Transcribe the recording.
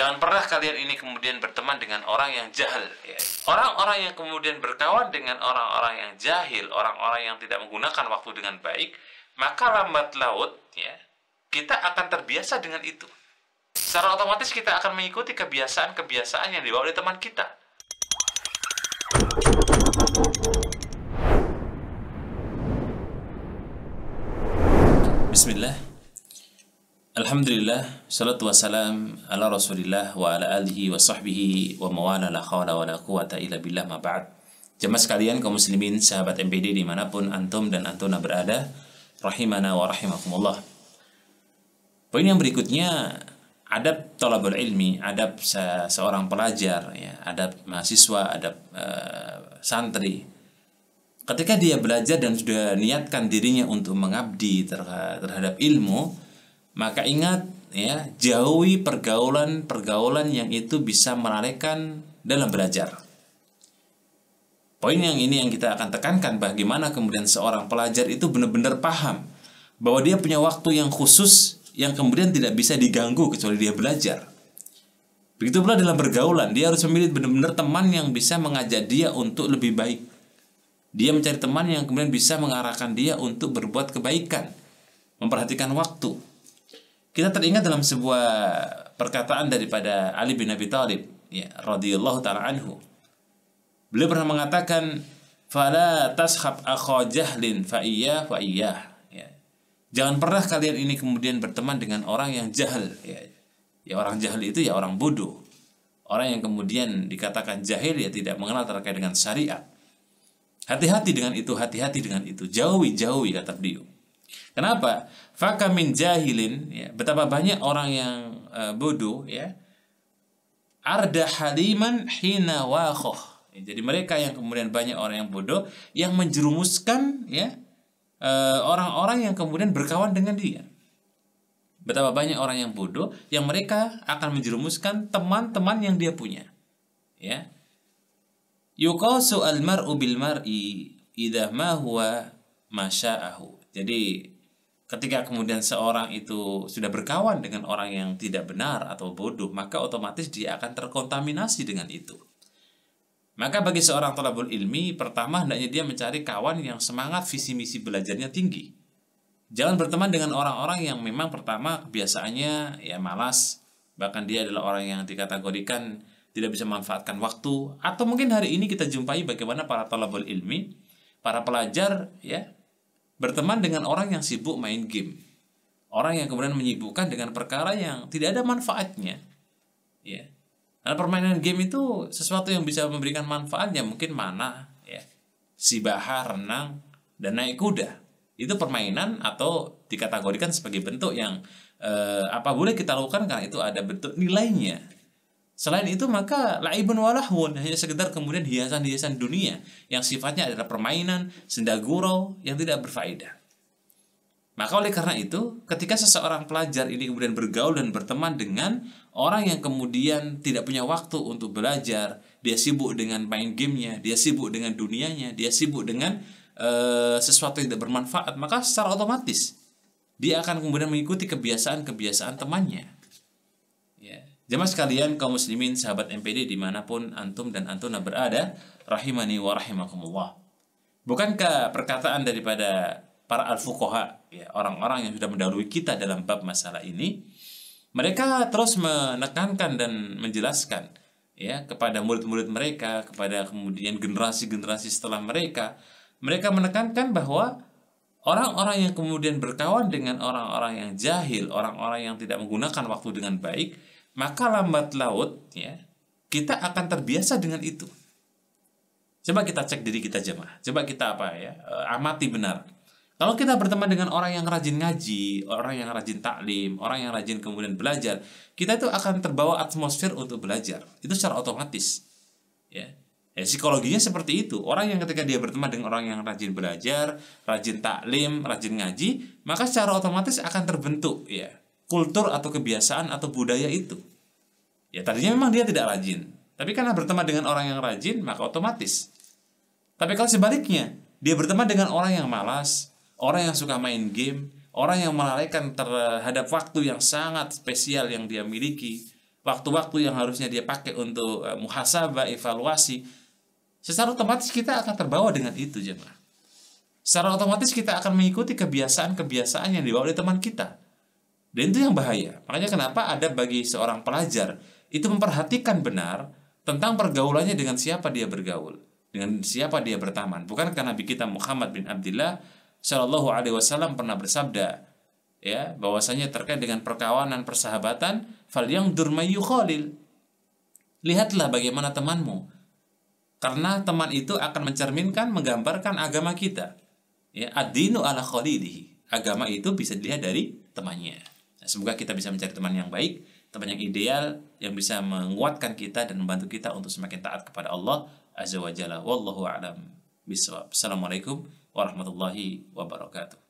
Jangan pernah kalian ini kemudian berteman dengan orang yang jahil. Ya. Orang-orang yang kemudian berkawan dengan orang-orang yang jahil, orang-orang yang tidak menggunakan waktu dengan baik, maka lambat laut ya kita akan terbiasa dengan itu. Secara otomatis kita akan mengikuti kebiasaan-kebiasaan yang dibawa oleh teman kita. Bismillah. Alhamdulillah, salatu wassalam ala rasulillah wa ala alihi wa sahbihi wa mawala la khawla wa la quwata illa billah ma ba'd. Jemaah sekalian kaum muslimin, sahabat MPD dimanapun antum dan antuna berada, rahimana wa rahimakumullah. Poin yang berikutnya, adab thalabul ilmi, adab seorang pelajar, ya, adab mahasiswa, adab santri. Ketika dia belajar dan sudah niatkan dirinya untuk mengabdi terhadap ilmu, maka ingat ya, jauhi pergaulan-pergaulan yang itu bisa melalaikan dalam belajar. Poin yang ini yang kita akan tekankan, bagaimana kemudian seorang pelajar itu benar-benar paham bahwa dia punya waktu yang khusus yang kemudian tidak bisa diganggu kecuali dia belajar. Begitu pula dalam pergaulan, dia harus memilih benar-benar teman yang bisa mengajak dia untuk lebih baik. Dia mencari teman yang kemudian bisa mengarahkan dia untuk berbuat kebaikan, memperhatikan waktu. Kita teringat dalam sebuah perkataan daripada Ali bin Abi Thalib, ya, radhiyallahu taala anhu. Beliau pernah mengatakan, "Fala tashab akha jahlin fa iyyah wa iyyah." Ya. Jangan pernah kalian ini kemudian berteman dengan orang yang jahil, ya. Ya, orang jahil itu ya orang bodoh. Orang yang kemudian dikatakan jahil ya tidak mengenal terkait dengan syariat. Hati-hati dengan itu, hati-hati dengan itu. Jauhi kata beliau. Kenapa? Faka min jahilin, ya, betapa banyak orang yang bodoh, ya, arda haliman hina wakhoh. Ya, jadi mereka yang kemudian banyak orang yang bodoh yang menjerumuskan, ya, orang-orang yang kemudian berkawan dengan dia. Betapa banyak orang yang bodoh yang mereka akan menjerumuskan teman-teman yang dia punya. Ya. Yuqasu al-mar'u bil mar'i idza ma huwa masya'ahu. Jadi ketika kemudian seorang itu sudah berkawan dengan orang yang tidak benar atau bodoh, maka otomatis dia akan terkontaminasi dengan itu. Maka bagi seorang thalabul ilmi, pertama hendaknya dia mencari kawan yang semangat visi misi belajarnya tinggi. Jangan berteman dengan orang-orang yang memang pertama kebiasaannya ya malas, bahkan dia adalah orang yang dikategorikan tidak bisa memanfaatkan waktu. Atau mungkin hari ini kita jumpai bagaimana para thalabul ilmi, para pelajar, ya, berteman dengan orang yang sibuk main game. Orang yang kemudian menyibukkan dengan perkara yang tidak ada manfaatnya. Ya. Karena permainan game itu sesuatu yang bisa memberikan manfaat ya mungkin mana, ya, sibaha, renang, dan naik kuda. Itu permainan atau dikategorikan sebagai bentuk yang apa boleh kita lakukan karena itu ada bentuk nilainya. Selain itu maka laibun walahun, hanya sekedar kemudian hiasan-hiasan dunia yang sifatnya adalah permainan, senda gurau yang tidak berfaedah. Maka oleh karena itu, ketika seseorang pelajar ini kemudian bergaul dan berteman dengan orang yang kemudian tidak punya waktu untuk belajar, dia sibuk dengan main gamenya, dia sibuk dengan dunianya, dia sibuk dengan sesuatu yang tidak bermanfaat, maka secara otomatis dia akan kemudian mengikuti kebiasaan-kebiasaan temannya. Jemaah sekalian kaum muslimin, sahabat MPD dimanapun antum dan antuna berada, rahimani wa rahimakumullah. Bukankah perkataan daripada para al-fuqaha, ya, orang-orang yang sudah mendahului kita dalam bab masalah ini, mereka terus menekankan dan menjelaskan, ya, kepada murid-murid mereka, kepada kemudian generasi-generasi setelah mereka menekankan bahwa orang-orang yang kemudian berkawan dengan orang-orang yang jahil, orang-orang yang tidak menggunakan waktu dengan baik, maka lambat laut ya kita akan terbiasa dengan itu. Coba kita cek diri kita jemaah. Coba kita amati benar. Kalau kita berteman dengan orang yang rajin ngaji, orang yang rajin taklim, orang yang rajin kemudian belajar, kita itu akan terbawa atmosfer untuk belajar. Itu secara otomatis. Ya, psikologinya seperti itu. Orang yang ketika dia berteman dengan orang yang rajin belajar, rajin taklim, rajin ngaji, maka secara otomatis akan terbentuk ya kultur atau kebiasaan atau budaya itu. Ya tadinya memang dia tidak rajin, tapi karena berteman dengan orang yang rajin, maka otomatis. Tapi kalau sebaliknya, dia berteman dengan orang yang malas, orang yang suka main game, orang yang melalaikan terhadap waktu yang sangat spesial yang dia miliki, waktu-waktu yang harusnya dia pakai untuk muhasabah, evaluasi, secara otomatis kita akan terbawa dengan itu, jemaah. Secara otomatis kita akan mengikuti kebiasaan-kebiasaan yang dibawa oleh teman kita. Dan itu yang bahaya. Makanya kenapa ada bagi seorang pelajar itu memperhatikan benar tentang pergaulannya dengan siapa dia bergaul, dengan siapa dia berteman. Bukankah Nabi kita Muhammad bin Abdullah Shallallahu Alaihi Wasallam pernah bersabda, ya, bahwasanya terkait dengan perkawanan, persahabatan, fal yang durmayu khalil. Lihatlah bagaimana temanmu, karena teman itu akan mencerminkan, menggambarkan agama kita. Ya, ad-dinu ala khalilihi. Agama itu bisa dilihat dari temannya. Nah, semoga kita bisa mencari teman yang baik, teman yang ideal, yang bisa menguatkan kita dan membantu kita untuk semakin taat kepada Allah Azza wa Jalla. Wallahu a'lam bishawab. Assalamualaikum warahmatullahi wabarakatuh.